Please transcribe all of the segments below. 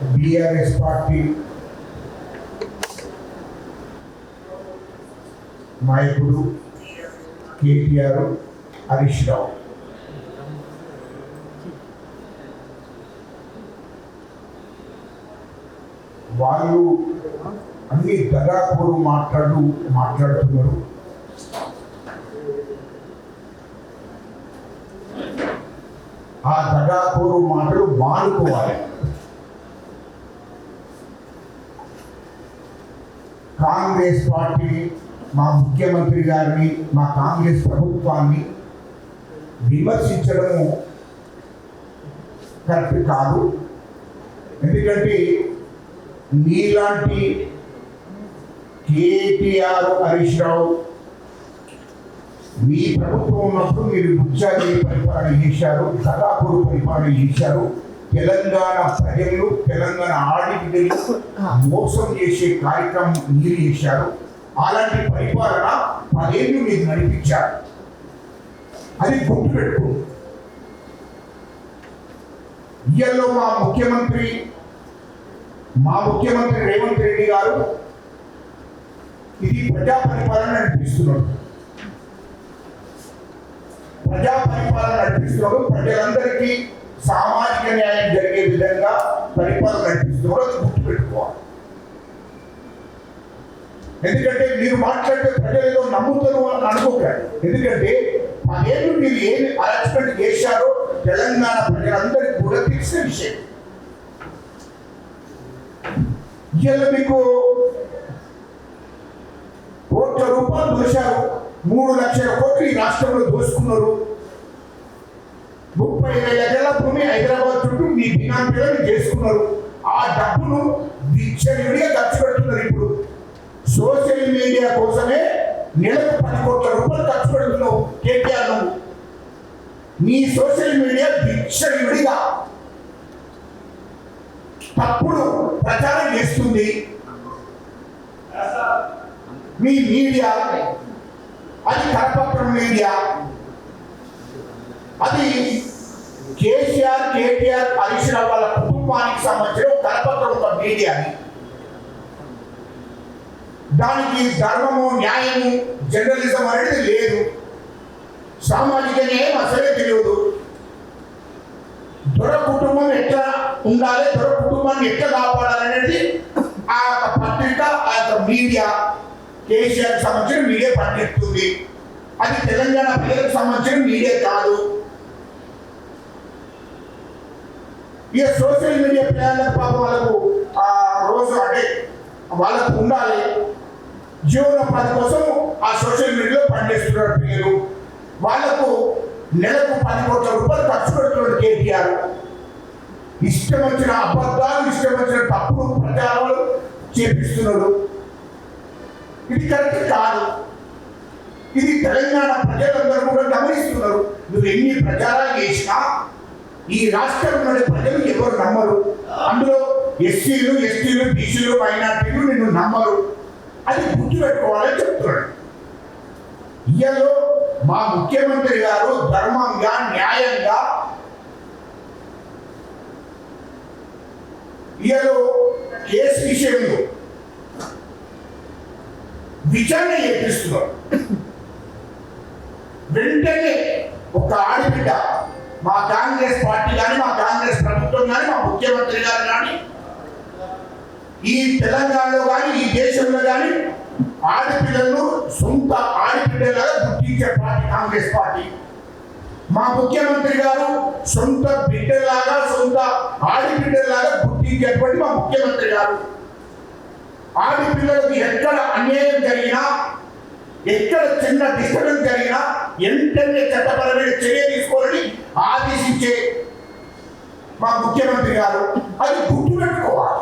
BRS party నాయకుడు కేటీఆర్, హరీష్ రావు వాళ్ళు అన్ని దగాకోరు మాట్లాడుతున్నారు. ఆ దగాకోరు మాటలు మానుకోవాలి. కాంగ్రెస్ పార్టీని, మా ముఖ్యమంత్రి గారిని, మా కాంగ్రెస్ ప్రభుత్వాన్ని విమర్శించడము కరెక్ట్ కాదు. ఎందుకంటే మీలాంటి కేటీఆర్, హరీష్ రావు మీ ప్రభుత్వం ఉన్నప్పుడు మీరు బుచ్చాగి పరిపాలన చేశారు, దగాపూర్ పరిపాలన చేశారు. తెలంగాణ ప్రజలు, తెలంగాణ ఆడిటర్లు మోసం చేసే కార్యక్రమం మీరు చేశారు. అలాంటి పరిపాలన 10 ఏళ్ళు మీరు నడిపించారు. అది గుర్తుపెట్టు. ఇయ్యలో మా ముఖ్యమంత్రి రేవంత్ రెడ్డి గారు ఇది ప్రజా పరిపాలన నడిపిస్తున్నాడు. ప్రజలందరికీ సామాజిక న్యాయం జరిగే విధంగా పరిపాలన నడిపిస్తున్నాడు. అది గుర్తుపెట్టుకోవాలి. ఎందుకంటే మీరు మాట్లాడితే ప్రజలు ఏదో నమ్ముతారు అని అనుకోకండి. ఎందుకంటే 10 ఏళ్ళు మీరు ఏమి అరెస్ట్మెంట్ చేశారో తెలంగాణ ప్రజలందరికీ కూడా తెలిసిన విషయం. ఇవాళ మీకు కోట్ల రూపాయలు దోశారు. 3 లక్షల కోట్లు ఈ రాష్ట్రంలో దోసుకున్నారు. 30,000 ఎకరాల భూమి హైదరాబాద్ చుట్టూ మీ బినామీలను చేసుకున్నారు. ఆ డబ్బును విచ్చలవిడిగా ఖర్చు పెడుతున్నారు. ఇప్పుడు సోషల్ మీడియా కోసమే నెలకు 10 కోట్ల రూపాయలు ఖర్చు పెడుతున్నావు కేటీఆర్. నువ్వు నీ సోషల్ మీడియా విచ్చలవిడిగా తప్పుడు ప్రచారం చేస్తుంది. మీ మీడియా అది కరపత్రం మీడియా, అది కేసీఆర్, కేటీఆర్, హరీష్ రావు వాళ్ళ కుటుంబానికి సంబంధించిన కరపత్రం ఒక మీడియాని. దానికి ధర్మము, న్యాయము, జర్నలిజం అనేది లేదు. సామాజిక న్యాయం అసలే తెలియదు. దొర కుటుంబం ఎట్లా ఉండాలి, దొర కుటుంబాన్ని ఎట్లా కాపాడాలనేది ఆ యొక్క పత్రిక, ఆ యొక్క మీడియా, కేసీఆర్ సంబంధించిన మీడియా పనిచేస్తుంది. అది తెలంగాణ ప్రజలకు సంబంధించిన మీడియా కాదు. ఇక సోషల్ మీడియా పిల్లలకు పాపం వాళ్ళకు రోజు అంటే వాళ్ళకు ఉండాలి, జీవనోపాధి కోసం ఆ సోషల్ మీడియాలో పనిచేస్తున్నారు పిల్లలు. వాళ్లకు నెలకు 10 కోట్ల రూపాయలు ఖర్చు పెడుతున్నాడు కేటీఆర్. ఇష్టం వచ్చిన అబద్ధాలు, ఇష్టం వచ్చిన తప్పుడు ప్రచారాలు చేపిస్తున్నాడు. ఇది కరెక్ట్ కాదు. ఇది తెలంగాణ ప్రజలందరూ కూడా గమనిస్తున్నారు. నువ్వు ఎన్ని ప్రచారాలు చేసినా ఈ రాష్ట్రంలో ప్రజలు ఎవరు నమ్మరు. అందులో ఎస్సీలు, ఎస్టీలు, బీసీలు, మైనార్టీలు నిన్ను నమ్మరు. అది గుర్తుపెట్టుకోవాలని చెప్తున్నాడు. ఇయ్యలో మా ముఖ్యమంత్రి గారు ధర్మంగా, న్యాయంగా ఇయ్యలో కేసు విషయంలో విచారణ చేపిస్తున్నారు. వెంటనే ఒక ఆడబిడ్డ, మా కాంగ్రెస్ పార్టీ కానీ, మా కాంగ్రెస్ ప్రభుత్వం కానీ, మా ముఖ్యమంత్రి గారు కానీ, ఈ తెలంగాణలో కానీ, ఈ దేశంలో కానీ ఆడపిల్లలను సొంత ఆడపిల్లలాగా గుర్తించే పార్టీ కాంగ్రెస్ పార్టీ. మా ముఖ్యమంత్రి గారు సొంత బిడ్డలాగా, సొంత ఆడపిల్లలాగా గుర్తించేటువంటి మా ముఖ్యమంత్రి గారు. ఆడపిల్లలకు ఎక్కడ అన్యాయం జరిగినా, ఎక్కడ చిన్న డిస్టర్బెన్స్ జరిగినా వెంటనే చట్టపరమైన చర్య తీసుకోవాలని ఆదేశించే మా ముఖ్యమంత్రి గారు. అది గుర్తుపెట్టుకోవాలి.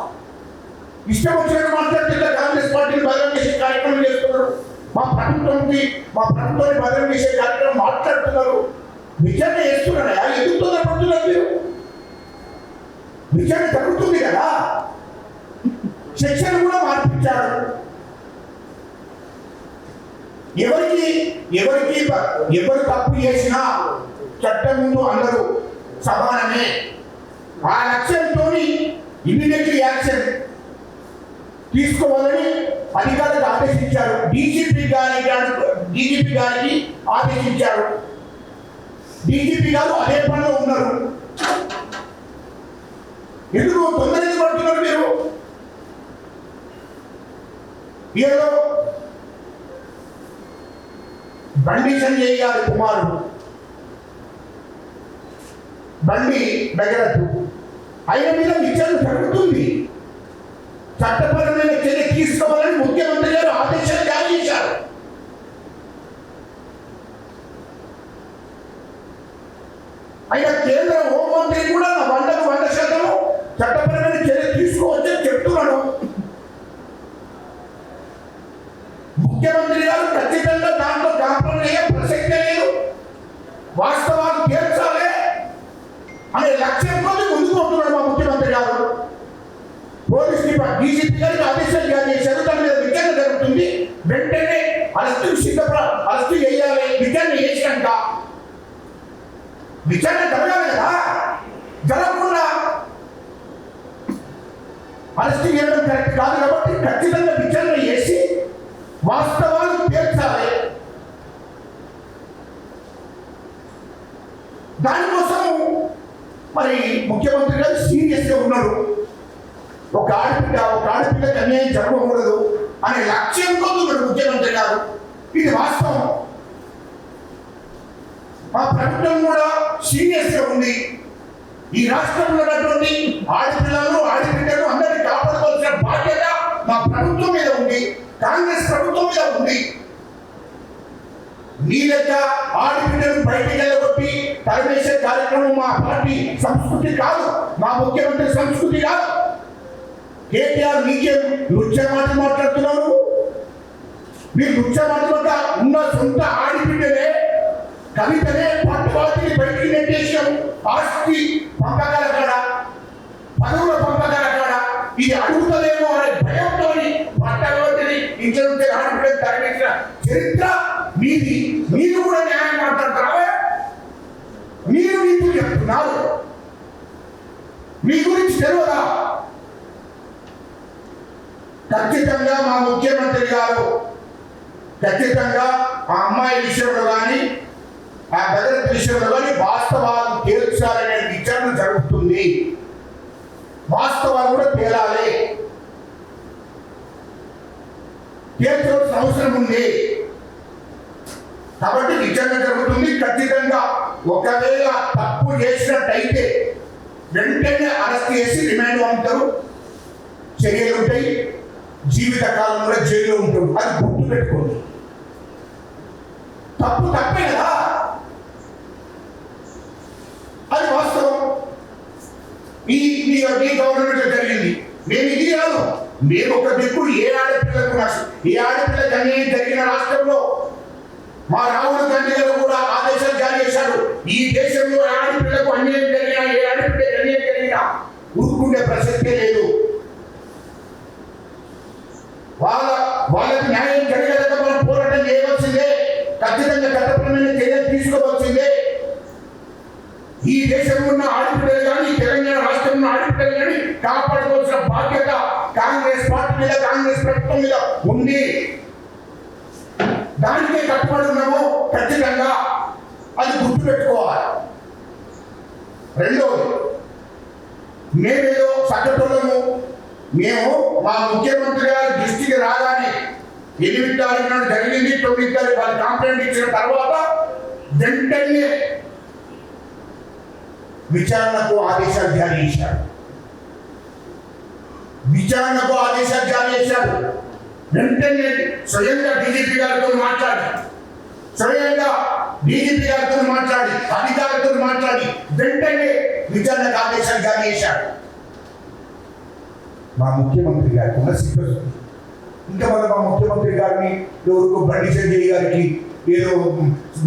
ఇష్టం వచ్చినట్టు మాట్లాడుతున్న కాంగ్రెస్ పార్టీని బదనం చేసే కార్యక్రమం చేస్తున్నారు. మా ప్రభుత్వాన్ని బదనం చేసే కార్యక్రమం మాట్లాడుతున్నారు. విచారణ చేస్తున్నారా? ఎందుకు పడుతున్నారు మీరు? విచారణ జరుగుతుంది కదా. శిక్షణ కూడా మార్పించారు. ఎవరు తప్పు చేసినా చట్టం ముందు అందరూ సమానమే. ఆ లక్ష్యంతో ఇమీడియట్లీ యాక్షన్ తీసుకోవాలని అధికారులకు ఆదేశించారు. డీజీపీ గారికి ఆదేశించారు. డీజీపీ గారు అదే పనిలో ఉన్నారు. ఎందుకు తొందరగా పడుతున్నారు మీరు? ఏదో బండి సంజయ్ గారి కుమారుడు బండి భగరథ్ ఆయన మీద విచారణ జరుగుతుంది. చట్టపరమైన చర్య తీసుకోవాలని ముఖ్యమంత్రి గారు ఆదేశాలు జారీ చేశారు. ఆయన కేంద్ర హోంమంత్రి కూడా 100% చట్టపరమైన చర్య తీసుకోవచ్చని చెప్తున్నాడు. ముఖ్యమంత్రి గారు ఖచ్చితంగా దాంట్లో కాంప్రమైజ్ అయ్యే ప్రసక్తే లేదు. వాస్తవాలు తీర్చాలి అనే లక్ష్యంతో ముందుకు వస్తున్నాడు మా ముఖ్యమంత్రి గారు. పోలీస్ డిపార్ట్మెంట్ డీజీపీ గారికి ఆదేశాలు జారీ చేశారు. దాని మీద విచారణ జరుగుతుంది. వెంటనే అరెస్టు చేయాలి. విచారణ చేసినాక విచారణ జరగాలి కదా. జరగకుండా అరెస్టు చేయడం కరెక్ట్ కాదు. కాబట్టి ఖచ్చితంగా విచారణ చేసి వాస్తవాలు తీర్చాలి. దానికోసం మరి ముఖ్యమంత్రి గారు సీరియస్ గా ఉన్నారు. ఒక ఆడపిల్లకి అన్యాయం జరగకూడదు అనే లక్ష్యంతో ఉన్నాడు ముఖ్యమంత్రి గారు. ఇది వాస్తవం. మా ప్రభుత్వం కూడా సీరియస్ గా ఉంది. ఈ రాష్ట్రంలో ఉన్నటువంటి ఆడపిల్లలు ఆడబిడ్డలు అందరినీ కాపాడుకోవాల్సిన బాధ్యత మా ప్రభుత్వం మీద ఉంది. కాంగ్రెస్ ప్రభుత్వం మీద ఉంది. నీ లెక్క ఆడబిడ్డలు బయటికి వెళ్ళగొట్టి తరిమేసే కార్యక్రమం మా పార్టీ సంస్కృతి కాదు. మా ముఖ్యమంత్రి సంస్కృతి కాదు. కేటీఆర్ నీకేం నృత్య మాట మాట్లాడుతున్నావు? మీరు నృత్య మాట ఉన్న సొంత ఆడబిడ్డలే కవితనే పట్టువాటిని బయటికి నెట్టేసాం. ఆస్తి పంపకాల కాడ, పదవుల పంపకాల కాడ ఇది అడుగుతలేమో అనే భయంతో పట్టవాటిని ఇంట్లో ఉంటే ఆడబిడ్డలు తరిమేసిన చరిత్ర మీది. మీరు కూడా న్యాయం మాట్లాడతారా? మీరు నీకు చెప్తున్నారు. మీ గురించి తెలియదా? ఖచ్చితంగా మా ముఖ్యమంత్రి గారు ఖచ్చితంగా ఆ అమ్మాయి విషయంలో కానీ ఆ భద్రత విషయంలో కానీ వాస్తవాలు తేల్చాలనే విచారణ జరుగుతుంది. వాస్తవాలు కూడా తేలాలి. తేల్చాల్సిన అవసరం ఉంది. కాబట్టి విచారణ జరుగుతుంది. ఖచ్చితంగా ఒకవేళ తప్పు చేసినట్టయితే వెంటనే అరెస్ట్ చేసి రిమాండ్ పంపుతారు. చర్యలు ఉంటాయి. జీవితకాలం కూడా జైల్లో ఉంటాడు. అది గుర్తు పెట్టుకోండి. తప్పు తప్పే కదా. అది వాస్తవం. ఈ గవర్నమెంట్ జరిగింది. మేము ఇది కాదు. మేము ఒక దిక్కు ఏ ఆడపిల్లకి అన్యాయం జరిగిన రాష్ట్రంలో మా రాహుల్ గాంధీ గారు కూడా ఆదేశాలు జారీ చేశారు. ఈ దేశంలో ఆడపిల్లకు అన్యాయం జరిగినా ఏ ఆడపిల్లకి అన్యాయం జరిగినా ఊరుకుండే ప్రసక్తే లేదు. వాళ్ళకి న్యాయం జరిగేదాకా మనం పోరాటం చేయవలసిందే. ఖచ్చితంగా చట్టపరమైన చర్యలు తీసుకోవాల్సిందే. ఈ దేశంలో ఉన్న ఆడపిల్లలు కానీ తెలంగాణ రాష్ట్రంలో ఆడపిల్లలు కానీ కాపాడుకోవాల్సిన బాధ్యత కాంగ్రెస్ పార్టీ మీద, కాంగ్రెస్ ప్రభుత్వం మీద ఉంది. దానికే కట్టుబడి ఉన్నాము. ఖచ్చితంగా అది గుర్తుపెట్టుకోవాలి. రెండోది, మేమేదో సగటులము మేము మా ముఖ్యమంత్రి గారి దృష్టికి రాగానే 8 తారీఖు నాడు జరిగింది. 9 తారీఖు వాళ్ళు కంప్లైంట్ ఇచ్చిన తర్వాత వెంటనే విచారణకు ఆదేశాలు జారీ చేశారు. వెంటనే స్వయంగా డీజీపీ గారితో మాట్లాడి అధికారులతో మాట్లాడి వెంటనే విచారణకు ఆదేశాలు జారీ చేశారు. మా ముఖ్యమంత్రి గారికి ఉన్న సిబ్బంది ఇంకా మన మా ముఖ్యమంత్రి గారిని ఎవరికో బండి సంజయ్ గారికి ఏదో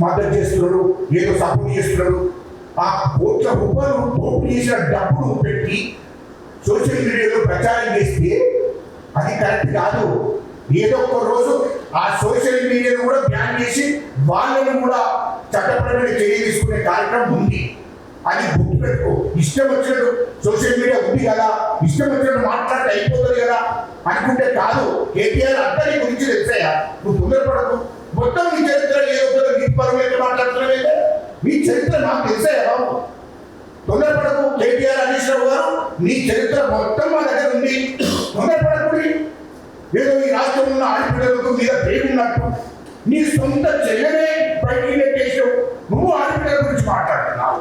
మద్దతు చేస్తున్నాడు, ఏదో సపోర్ట్ చేస్తున్నాడు. ఆ కోట్ల రూపాయలు పోపు చేసిన డబ్బులు పెట్టి సోషల్ మీడియాలో ప్రచారం చేస్తే అది కరెక్ట్ కాదు. ఏదో ఒక రోజు ఆ సోషల్ మీడియాను కూడా బ్యాన్ చేసి వాళ్ళని కూడా చట్టపరమైన చర్య తీసుకునే కార్యక్రమం ఉంది. అది గుర్తుపెట్టుకో. ఇష్టం వచ్చినట్టు సోషల్ మీడియా ఉంది కదా, ఇష్టం వచ్చినట్టు మాట్లాడితే అయిపోతుంది కదా అనుకుంటే కాదు. కేటీఆర్ అంతా నీ గురించి తెలుసాయా, నువ్వు తొందరపడకు. మొత్తం నీ చరిత్ర ఏదో నీతి పరమైన మాట్లాడుతున్నావైతే మీ చరిత్ర నాకు తెలుసాయా బాబు. తొందరపడకు. కేటీఆర్ హరీష్ రావు గారు నీ చరిత్ర మొత్తం మా దగ్గర ఉంది. తొందరపడకుడి. ఏదో ఈ రాష్ట్రంలో ఉన్న ఆడపిల్లలకు మీద పేరున్నట్టు నీ సొంత చెల్లెనే బయటికి నెట్టేసావు. నువ్వు ఆడపిల్లల గురించి మాట్లాడుతున్నావు.